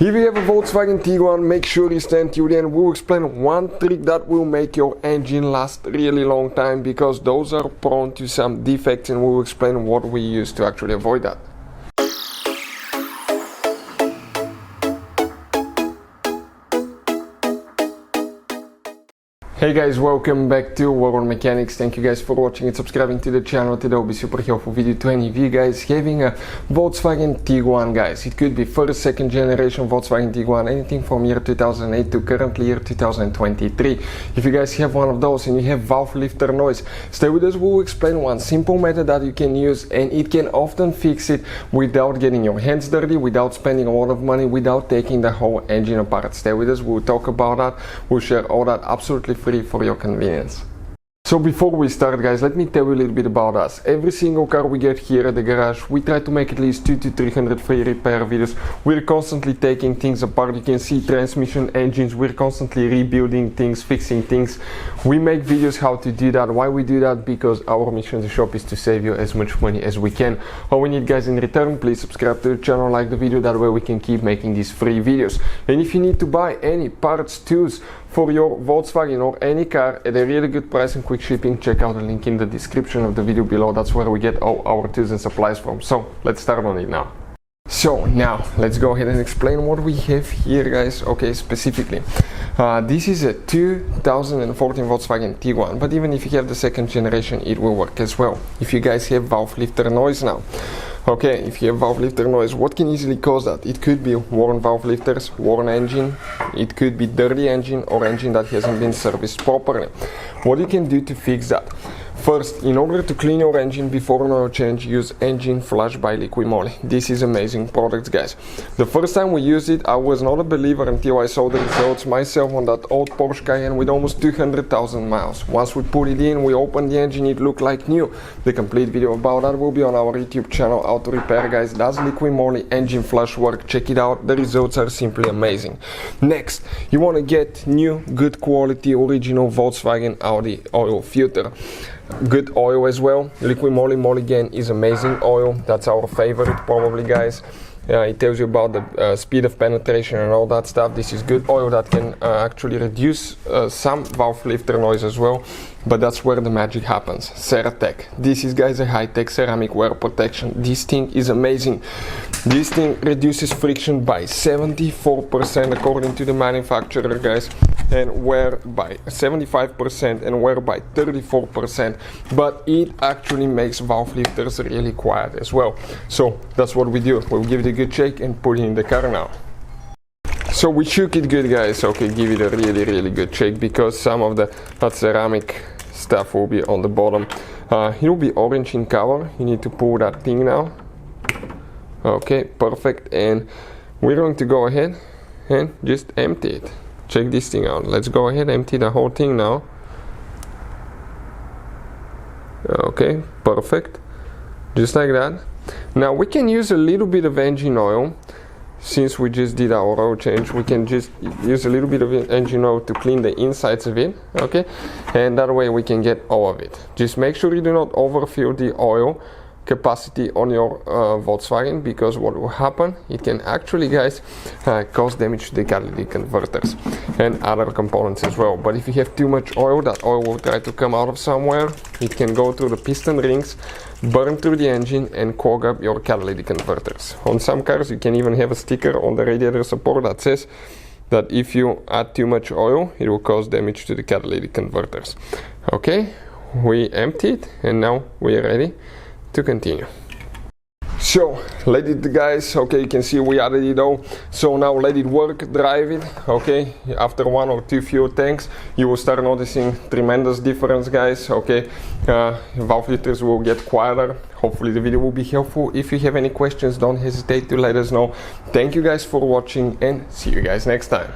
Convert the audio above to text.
If you have a Volkswagen Tiguan, make sure you stand till the end. We'll explain one trick that will make your engine last really long time, because those are prone to some defects, and we'll explain what we use to actually avoid that. Hey guys, welcome back to World Mechanics. Thank you guys for watching and subscribing to the channel. Today will be super helpful video to any of you guys having a Volkswagen Tiguan, guys. It could be first, second generation Volkswagen Tiguan, anything from year 2008 to currently year 2023. If you guys have one of those and you have valve lifter noise, stay with us. We'll explain one simple method that you can use, and it can often fix it without getting your hands dirty, without spending a lot of money, without taking the whole engine apart. Stay with us. We'll talk about that. We'll share all that absolutely free for your convenience. So before we start, guys, let me tell you a little bit about us. Every single car we get here at the garage, we try to make at least 200 to 300 free repair videos. We're constantly taking things apart. You can see transmission, engines. We're constantly rebuilding things, fixing things. We make videos how to do that. Why we do that? Because our mission in the shop is to save you as much money as we can. All we need, guys, in return, please subscribe to the channel, like the video. That way we can keep making these free videos. And if you need to buy any parts, tools for your Volkswagen or any car at a really good price and quick shipping, check out the link in the description of the video below. That's where we get all our tools and supplies from. So let's start on it now. So now let's go ahead and explain what we have here, guys. Okay, specifically this is a 2014 Volkswagen Tiguan, but even if you have the second generation, it will work as well. If you guys have valve lifter noise now, okay, if you have valve lifter noise, what can easily cause that? It could be worn valve lifters, worn engine, it could be dirty engine, or engine that hasn't been serviced properly. What you can do to fix that? First, in order to clean your engine before an oil change, use Engine Flush by Liqui Moly. This is amazing product, guys. The first time we used it, I was not a believer until I saw the results myself on that old Porsche Cayenne with almost 200,000 miles. Once we put it in, we opened the engine, it looked like new. The complete video about that will be on our YouTube channel, Auto Repair, guys. Does Liqui Moly Engine Flush work? Check it out. The results are simply amazing. Next, you want to get new, good quality, original Volkswagen Audi oil filter. Good oil as well. Liqui Moly Mulligan is amazing oil. That's our favorite probably, guys. It tells you about the speed of penetration and all that stuff. This is good oil that can actually reduce some valve lifter noise as well, but that's where the magic happens. Ceratec. This is, guys, a high-tech ceramic wear protection. This thing is amazing. This thing reduces friction by 74% according to the manufacturer, guys, and wear by 75% and wear by 34%, but it actually makes valve lifters really quiet as well. So that's what we do. We'll give it a good shake and put it in the car now. So we shook it good, guys. Okay, give it a really good shake, because some of that ceramic stuff will be on the bottom. It will be orange in color. You need to pull that thing now. Okay, perfect. And we're going to go ahead and just empty it. Check this thing out. Let's go ahead, empty the whole thing now. Okay, perfect. Just like that. Now we can use a little bit of engine oil. Since we just did our oil change, we can just use a little bit of engine oil to clean the insides of it. Okay, and that way we can get all of it. Just make sure you do not overfill the oil capacity on your Volkswagen, because what will happen, it can actually, guys, cause damage to the catalytic converters and other components as well. But if you have too much oil, that oil will try to come out of somewhere. It can go through the piston rings, burn through the engine, and clog up your catalytic converters. On some cars, you can even have a sticker on the radiator support that says that if you add too much oil, it will cause damage to the catalytic converters. Okay, we emptied, and now we are ready to continue. So let it, guys. Okay, you can see we added it all. So now let it work, drive it. Okay, after one or two fuel tanks, you will start noticing tremendous difference, guys. Okay, valve lifters will get quieter. Hopefully the video will be helpful. If you have any questions, don't hesitate to let us know. Thank you guys for watching, and see you guys next time.